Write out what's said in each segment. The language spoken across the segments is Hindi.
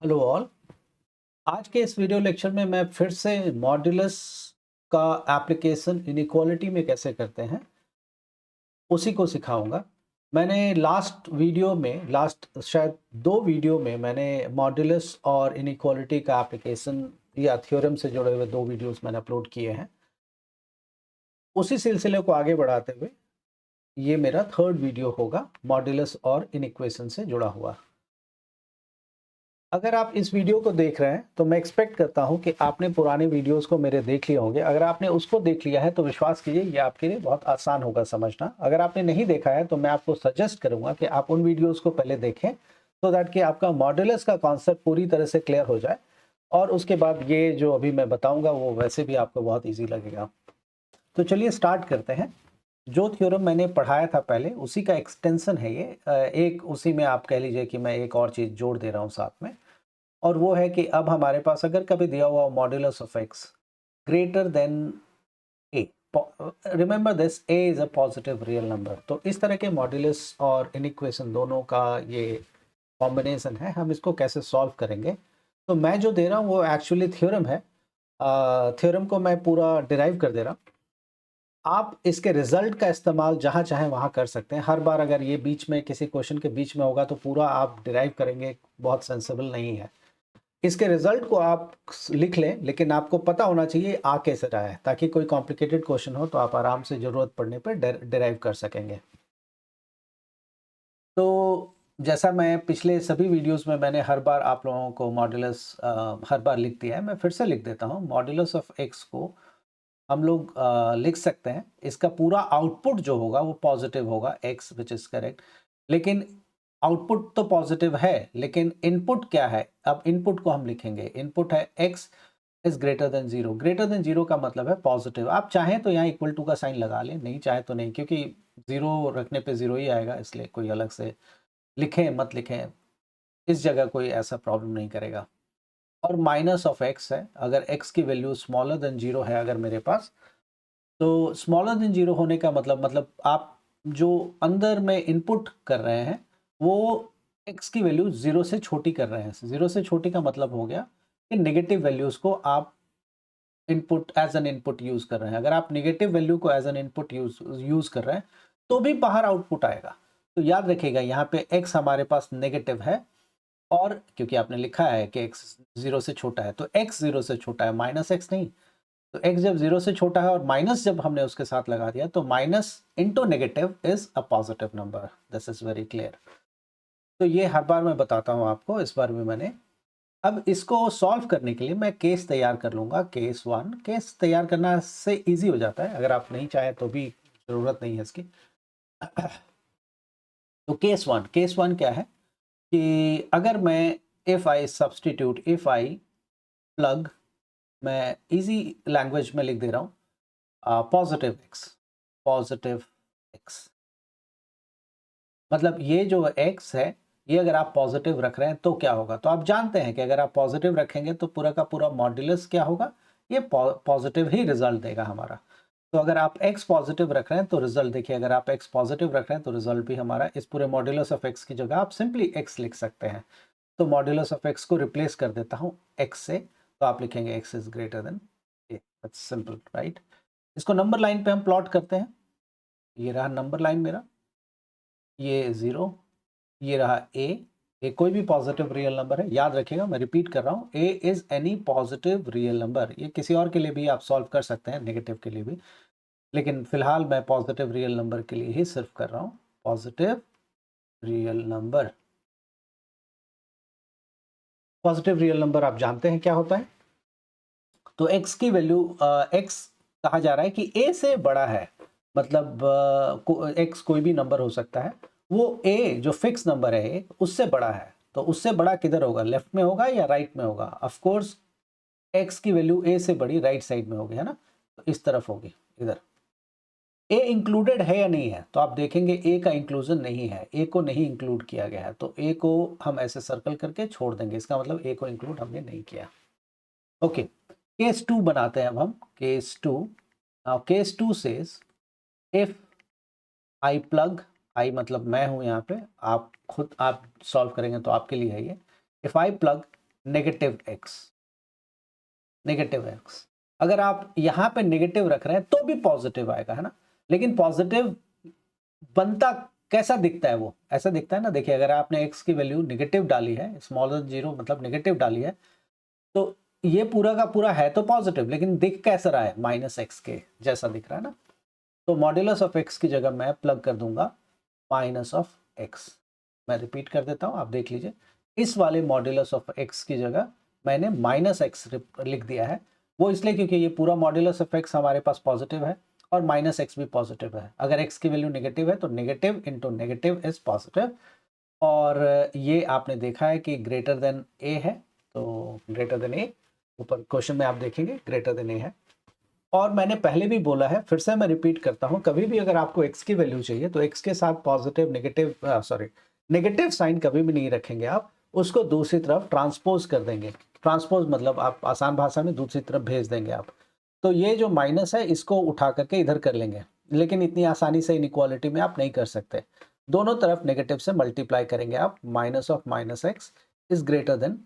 Hello all. आज के इस वीडियो लेक्चर में मैं फिर से मॉड्यूलस का एप्लीकेशन इनइक्वालिटी में कैसे करते हैं उसी को सिखाऊंगा। मैंने लास्ट शायद 2 वीडियो में मैंने मॉड्यूलस और इनइक्वालिटी का एप्लीकेशन या थ्योरम से जुड़े हुए 2 वीडियोस मैंने अपलोड किए हैं। उसी सिलसिले को आगे बढ़ाते हुए ये मेरा 3rd वीडियो होगा मॉड्यूलस और इनइक्वेशन से जुड़ा हुआ। अगर आप इस वीडियो को देख रहे हैं तो मैं एक्सपेक्ट करता हूं कि आपने पुराने वीडियोस को मेरे देख लिए होंगे। अगर आपने उसको देख लिया है तो विश्वास कीजिए ये आपके लिए बहुत आसान होगा समझना। अगर आपने नहीं देखा है तो मैं आपको सजेस्ट करूंगा कि आप उन वीडियोस को पहले देखें सो दैट कि आपका मॉड्यूलस का कॉन्सेप्ट पूरी तरह से क्लियर हो जाए और उसके बाद ये जो अभी मैं बताऊंगा वो वैसे भी आपको बहुत ईजी लगेगा। तो चलिए स्टार्ट करते हैं। जो थ्योरम मैंने पढ़ाया था पहले उसी का एक्सटेंशन है ये। एक उसी में आप कह लीजिए कि मैं एक और चीज़ जोड़ दे रहा हूँ साथ में, और वो है कि अब हमारे पास अगर कभी दिया हुआ modulus of x greater than A, remember this A is a positive real number, तो इस तरह के मॉड्यूलस और इनइक्वेशन दोनों का ये कॉम्बिनेशन है। हम इसको कैसे सॉल्व करेंगे? तो मैं जो दे रहा हूँ वो एक्चुअली थ्योरम है। थ्योरम को मैं पूरा डिराइव कर दे रहा हूँ। आप इसके रिजल्ट का इस्तेमाल जहाँ चाहें वहाँ कर सकते हैं। हर बार अगर ये बीच में किसी क्वेश्चन के बीच में होगा तो पूरा आप डिराइव करेंगे, बहुत सेंसिबल नहीं है। इसके रिजल्ट को आप लिख लें, लेकिन आपको पता होना चाहिए आ कैसे रहा है, ताकि कोई कॉम्प्लिकेटेड क्वेश्चन हो तो आप आराम से ज़रूरत पड़ने पर डिराइव कर सकेंगे। तो जैसा मैं पिछले सभी वीडियोस में मैंने हर बार आप लोगों को मॉड्यूलस हर बार लिख दिया है, मैं फिर से लिख देता हूँ। मॉड्यूलस ऑफ एक्स को हम लोग लिख सकते हैं। इसका पूरा आउटपुट जो होगा वो पॉजिटिव होगा, एक्स विच इज़ करेक्ट। लेकिन आउटपुट तो पॉजिटिव है, लेकिन इनपुट क्या है? अब इनपुट को हम लिखेंगे। इनपुट है x is greater than zero. Greater than zero का मतलब है पॉजिटिव। आप चाहें तो यहाँ इक्वल टू का साइन लगा लें, नहीं चाहे तो नहीं, क्योंकि जीरो रखने पे जीरो ही आएगा, इसलिए कोई अलग से लिखें मत लिखें, इस जगह कोई ऐसा प्रॉब्लम नहीं करेगा। और माइनस ऑफ एक्स है। अगर एक्स की वैल्यू स्मॉलर देन जीरो है अगर मेरे पास, तो स्मॉलर देन जीरो होने का मतलब आप जो अंदर में इनपुट कर रहे हैं वो एक्स की वैल्यू जीरो से छोटी कर रहे हैं। जीरो से छोटी का मतलब हो गया कि नेगेटिव वैल्यूज को आप input as an input use कर रहे हैं। अगर आप नेगेटिव वैल्यू को एज एन इनपुट यूज कर रहे हैं तो भी बाहर आउटपुट आएगा। तो याद रखिएगा यहाँ पे एक्स हमारे पास नेगेटिव है, और क्योंकि आपने लिखा है कि एक्स जीरो से छोटा है तो एक्स जीरो से छोटा है, माइनस एक्स नहीं। तो x जब जीरो से छोटा है और माइनस जब हमने उसके साथ लगा दिया तो minus into negative is a positive number. This is very clear. तो ये हर बार मैं बताता हूँ आपको, इस बार भी मैंने। अब इसको सॉल्व करने के लिए मैं केस तैयार कर लूंगा। केस वन, केस तैयार करना से इजी हो जाता है, अगर आप नहीं चाहें तो भी जरूरत नहीं है इसकी। तो केस वन क्या है कि अगर मैं इफ आई प्लग, मैं इजी लैंग्वेज में लिख दे रहा हूँ, पॉजिटिव एक्स, मतलब ये जो एक्स है ये अगर आप पॉजिटिव रख रहे हैं तो क्या होगा? तो आप जानते हैं कि अगर आप पॉजिटिव रखेंगे तो पूरा का पूरा मॉड्यूलस क्या होगा? ये पॉजिटिव ही रिजल्ट देगा हमारा। तो अगर आप एक्स पॉजिटिव रख रहे हैं तो रिजल्ट देखिए, अगर आप एक्स पॉजिटिव रख रहे हैं तो रिजल्ट भी हमारा, इस पूरे मॉड्यूलस ऑफ एक्स की जगह आप सिंपली एक्स लिख सकते हैं। तो मॉड्यूलस ऑफ एक्स को रिप्लेस कर देता हूँ एक्स से, तो आप लिखेंगे x is greater then A. That's simple, right? इसको नंबर लाइन पे हम प्लॉट करते हैं। ये रहा नंबर लाइन मेरा, ये जीरो, ये रहा ए। ए कोई भी पॉजिटिव रियल नंबर है, याद रखिएगा मैं रिपीट कर रहा हूँ, A is any positive real number. ये किसी और के लिए भी आप सॉल्व कर सकते हैं, नेगेटिव के लिए भी, लेकिन फिलहाल मैं पॉजिटिव रियल नंबर के लिए ही सिर्फ कर रहा हूँ। Positive real number, positive real number आप जानते हैं क्या होता है। तो x की वैल्यू, x कहा जा रहा है कि a से बड़ा है, मतलब x कोई भी नंबर हो सकता है, वो a जो फिक्स नंबर है उससे बड़ा है। तो उससे बड़ा किधर होगा? लेफ्ट में होगा या राइट में होगा? ऑफ कोर्स x की वैल्यू a से बड़ी राइट साइड में होगी, है ना? तो इस तरफ होगी, इधर। a इंक्लूडेड है या नहीं है? तो आप देखेंगे a का इंक्लूजन नहीं है, a को नहीं इंक्लूड किया गया है, तो a को हम ऐसे सर्कल करके छोड़ देंगे, इसका मतलब a को इंक्लूड हमने नहीं किया। ओके, केस टू बनाते हैं अब हम। Case two, case two says if I plug, I मतलब मैं हूं यहाँ पे, आप खुद आप सॉल्व करेंगे तो आपके लिए है ये। If I plug negative x, negative x. अगर आप यहाँ पे नेगेटिव रख रहे हैं तो भी पॉजिटिव आएगा, है ना। लेकिन पॉजिटिव बनता कैसा दिखता है, वो ऐसा दिखता है ना। देखिए अगर आपने एक्स की वैल्यू नेगेटिव डाली है, स्मॉलर देन 0 मतलब नेगेटिव डाली है, तो ये पूरा का पूरा है तो पॉजिटिव, लेकिन दिख कैसा रहा है, माइनस एक्स के जैसा दिख रहा है ना। तो मॉड्यूलस ऑफ एक्स की जगह मैं प्लग कर दूंगा माइनस ऑफ एक्स। मैं रिपीट कर देता हूं, आप देख लीजिए। इस वाले मॉड्यूलस ऑफ एक्स की जगह मैंने माइनस एक्स लिख दिया है। वो इसलिए क्योंकि ये पूरा मॉड्यूलस ऑफ एक्स हमारे पास पॉजिटिव है और माइनस एक्स भी पॉजिटिव है। अगर एक्स की वैल्यू नेगेटिव है तो negative into negative is positive. और ये आपने देखा है कि ग्रेटर देन ए है, तो ग्रेटर देन ए, ऊपर क्वेश्चन में आप देखेंगे ग्रेटर देन ए है। और मैंने पहले भी बोला है, फिर से मैं रिपीट करता हूं, कभी भी अगर आपको x की वैल्यू चाहिए तो x के साथ पॉजिटिव नेगेटिव साइन कभी भी नहीं रखेंगे आप, उसको दूसरी तरफ ट्रांसपोज कर देंगे। ट्रांसपोज मतलब आप आसान भाषा में दूसरी तरफ भेज देंगे आप। तो ये जो माइनस है इसको उठा करके इधर कर लेंगे, लेकिन इतनी आसानी से इनइक्वालिटी में आप नहीं कर सकते। दोनों तरफ नेगेटिव से मल्टीप्लाई करेंगे आप। Minus of minus x is greater than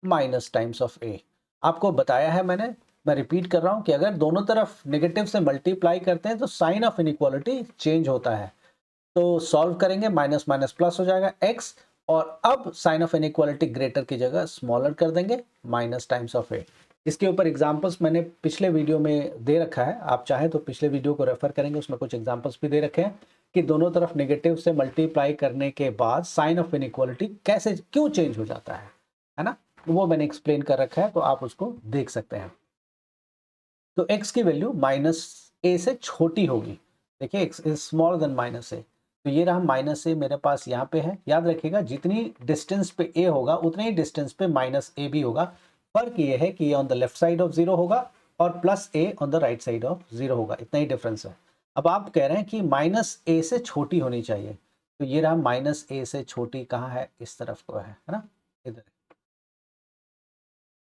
minus times of A. आपको बताया है मैंने, मैं रिपीट कर रहा हूं कि अगर दोनों तरफ नेगेटिव से मल्टीप्लाई करते हैं तो साइन ऑफ इनइक्वालिटी चेंज होता है। तो सॉल्व करेंगे, माइनस माइनस प्लस हो जाएगा x, और अब साइन ऑफ इनइक्वालिटी ग्रेटर की जगह स्मॉलर कर देंगे, माइनस टाइम्स ऑफ a। इसके ऊपर एग्जांपल्स मैंने पिछले वीडियो में दे रखा है, आप चाहें तो पिछले वीडियो को रेफर करेंगे, उसमें कुछ एग्जांपल्स भी दे रखे हैं कि दोनों तरफ नेगेटिव से मल्टीप्लाई करने के बाद साइन ऑफ इनइक्वालिटी कैसे क्यों चेंज हो जाता है ना। वो मैंने एक्सप्लेन कर रखा है, तो आप उसको देख सकते हैं। तो x की वैल्यू माइनस ए से छोटी होगी। देखिए x is smaller than minus A, तो ये रहा माइनस ए मेरे पास यहाँ पे है। याद रखिएगा जितनी डिस्टेंस पे a होगा उतने ही डिस्टेंस पे माइनस ए भी होगा। फर्क ये है कि ये on the left side of 0 होगा और plus A on the right side of 0 होगा, इतना ही डिफरेंस है। अब आप कह रहे हैं कि माइनस ए से छोटी होनी चाहिए, तो ये रहा माइनस ए से छोटी कहाँ है, इस तरफ को है ना, इधर।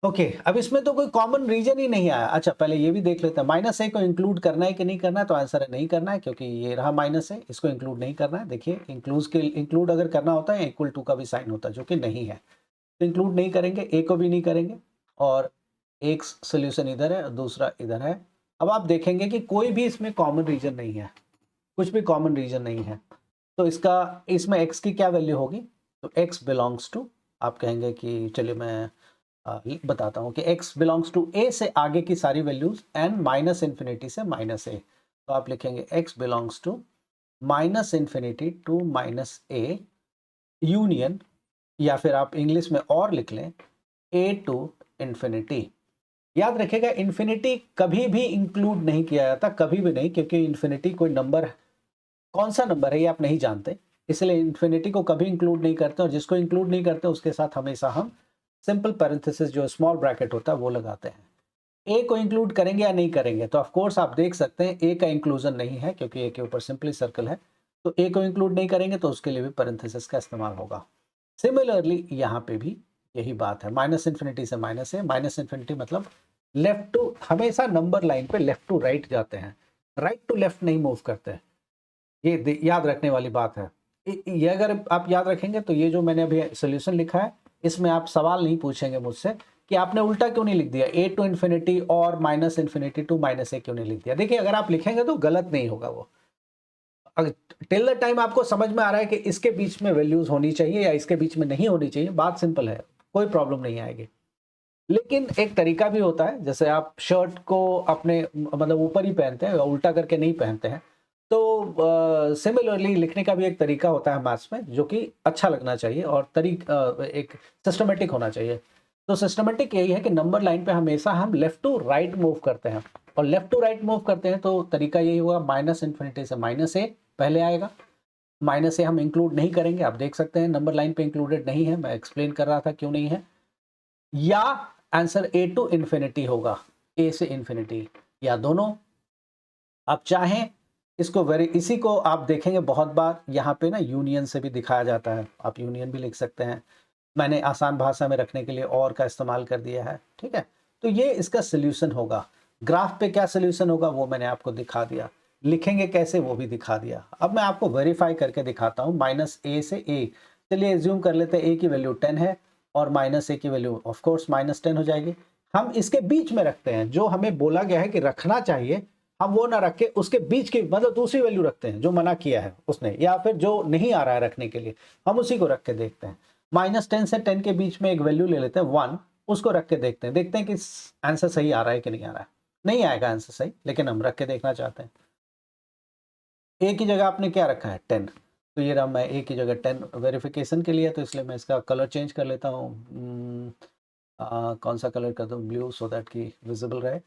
ओके अब इसमें तो कोई कॉमन रीजन ही नहीं आया। अच्छा पहले ये भी देख लेते हैं, माइनस ए को इंक्लूड करना है कि नहीं करना है, तो आंसर है नहीं करना है, क्योंकि ये रहा माइनस है, इसको इंक्लूड नहीं करना है। देखिए इंक्लूड अगर करना होता है इक्वल टू का भी साइन होता है, जो कि नहीं है, तो इंक्लूड नहीं करेंगे, ए को भी नहीं करेंगे, और एक सोल्यूशन इधर है और दूसरा इधर है। अब आप देखेंगे कि कोई भी इसमें कॉमन रीजन नहीं है, कुछ भी कॉमन रीजन नहीं है। तो इसमें एक्स की क्या वैल्यू होगी, तो एक्स बिलोंग्स टू, आप कहेंगे कि चलिए मैं बताता हूं कि x बिलोंग्स टू a से आगे की सारी वैल्यूज एंड माइनस इन्फिनिटी से माइनस a। तो आप लिखेंगे x belongs to minus infinity to minus a union, या फिर आप इंग्लिश में और लिख लें a टू इन्फिनिटी। याद रखिएगा इन्फिनिटी कभी भी इंक्लूड नहीं किया जाता, कभी भी नहीं, क्योंकि इन्फिनिटी कोई नंबर, कौन सा नंबर है ये आप नहीं जानते, इसलिए इन्फिनिटी को कभी इंक्लूड नहीं करते, और जिसको इंक्लूड नहीं करते उसके साथ हमेशा हम सिंपल पैरेंथेसिस जो स्मॉल ब्रैकेट होता है वो लगाते हैं। ए को इंक्लूड करेंगे या नहीं करेंगे, तो ऑफ कोर्स आप देख सकते हैं ए का इंक्लूजन नहीं है, क्योंकि ए के ऊपर सिंपली सर्कल है, तो ए को इंक्लूड नहीं करेंगे तो उसके लिए भी पैरेंथेसिस का इस्तेमाल होगा। सिमिलरली यहाँ पे भी यही बात है, माइनस इन्फिनिटी से माइनस ए, माइनस इन्फिनिटी मतलब लेफ्ट टू, हमेशा नंबर लाइन पे लेफ्ट टू राइट जाते हैं, राइट टू लेफ्ट नहीं मूव करते, ये याद रखने वाली बात है। ये अगर आप याद रखेंगे तो ये जो मैंने अभी सोल्यूशन लिखा है, इसमें आप सवाल नहीं पूछेंगे मुझसे कि आपने उल्टा क्यों नहीं लिख दिया, ए टू इन्फिनिटी और माइनस इन्फिनिटी टू माइनस ए क्यों नहीं लिख दिया। देखिए अगर आप लिखेंगे तो गलत नहीं होगा वो, टिल द टाइम आपको समझ में आ रहा है कि इसके बीच में वैल्यूज होनी चाहिए या इसके बीच में नहीं होनी चाहिए, बात सिंपल है, कोई प्रॉब्लम नहीं आएगी। लेकिन एक तरीका भी होता है, जैसे आप शर्ट को अपने मतलब ऊपर ही पहनते हैं, उल्टा करके नहीं पहनते हैं, तो सिमिलरली लिखने का भी एक तरीका होता है मैथ्स में, जो कि अच्छा लगना चाहिए और एक सिस्टमेटिक होना चाहिए। तो सिस्टमेटिक यही है कि नंबर लाइन पे हमेशा हम लेफ्ट टू राइट मूव करते हैं, और लेफ्ट टू राइट मूव करते हैं तो तरीका यही होगा, माइनस इन्फिनिटी से माइनस ए पहले आएगा। माइनस ए हम इंक्लूड नहीं करेंगे, आप देख सकते हैं नंबर लाइन पे इंक्लूडेड नहीं है, मैं एक्सप्लेन कर रहा था क्यों नहीं है। या आंसर ए टू इन्फिनिटी होगा, ए से इन्फिनिटी, या दोनों आप चाहें इसको इसी को आप देखेंगे बहुत बार यहाँ पे ना यूनियन से भी दिखाया जाता है, आप यूनियन भी लिख सकते हैं, मैंने आसान भाषा में रखने के लिए और का इस्तेमाल कर दिया है, ठीक है। तो ये इसका सोल्यूशन होगा। ग्राफ पे क्या सोल्यूशन होगा वो मैंने आपको दिखा दिया, लिखेंगे कैसे वो भी दिखा दिया। अब मैं आपको वेरीफाई करके दिखाता हूँ, माइनस ए से ए, चलिए एज्यूम कर लेते हैं ए की वैल्यू 10 है और माइनस ए की वैल्यू ऑफ कोर्स -10 हो जाएगी। हम इसके बीच में रखते हैं, जो हमें बोला गया है कि रखना चाहिए हम वो ना रख के उसके बीच की मतलब दूसरी वैल्यू रखते हैं जो मना किया है उसने, या फिर जो नहीं आ रहा है रखने के लिए हम उसी को रख के देखते हैं। -10 से 10 के बीच में एक वैल्यू ले लेते हैं 1, उसको रख के देखते हैं कि आंसर सही आ रहा है कि नहीं आ रहा है। नहीं आएगा आंसर सही, लेकिन हम रख के देखना चाहते हैं। ए की जगह आपने क्या रखा है 10, तो ये रहा मैं ए की जगह 10 वेरिफिकेशन के लिए, तो इसलिए मैं इसका कलर चेंज कर लेता हूँ। कौन सा कलर कर दूँ, ब्लू, सो दैट कि विजिबल रहे।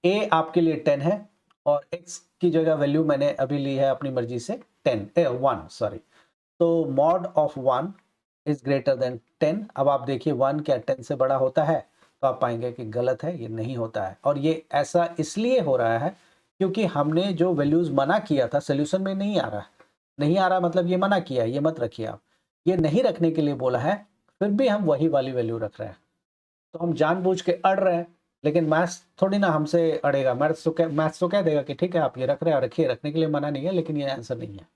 ए आपके लिए 10 है और x की जगह वैल्यू मैंने अभी ली है अपनी मर्जी से 1 सॉरी। तो mod of 1 is greater then 10। अब आप देखिए 1 क्या 10 से बड़ा होता है, तो आप पाएंगे कि गलत है, ये नहीं होता है। और ये ऐसा इसलिए हो रहा है क्योंकि हमने जो वैल्यूज मना किया था सोल्यूशन में नहीं आ रहा है। नहीं आ रहा मतलब ये मना किया है, ये मत रखिए आप, ये नहीं रखने के लिए बोला है, फिर भी हम वही वाली वैल्यू रख रहे हैं। तो हम जानबूझ के अड़ रहे हैं, लेकिन मैथ्स थोड़ी ना हमसे अड़ेगा। मैथ्स तो कह देगा कि ठीक है आप ये रख रहे हैं, रखिए, रखने के लिए मना नहीं है, लेकिन ये आंसर नहीं है।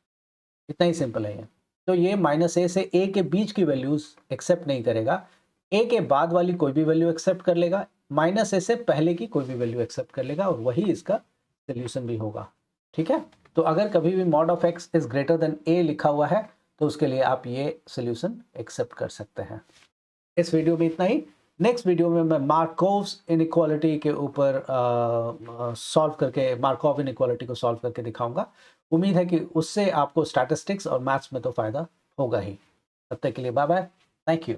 इतना ही सिंपल है ये। तो ये -a से a के बीच की वैल्यूज एक्सेप्ट नहीं करेगा, a के बाद वाली कोई भी वैल्यू एक्सेप्ट कर लेगा, -a से पहले की कोई भी वैल्यू एक्सेप्ट कर लेगा, और वही इसका सोल्यूशन भी होगा। ठीक है, तो अगर कभी भी mod of x is greater then a लिखा हुआ है तो उसके लिए आप ये सोल्यूशन एक्सेप्ट कर सकते हैं। इस वीडियो में इतना ही। नेक्स्ट वीडियो में मैं मार्कोव्स इनइक्वालिटी के ऊपर सॉल्व करके मार्कोव इनइक्वालिटी को सॉल्व करके दिखाऊंगा। उम्मीद है कि उससे आपको स्टैटिस्टिक्स और मैथ्स में तो फ़ायदा होगा ही। तब तक के लिए बाय बाय, थैंक यू।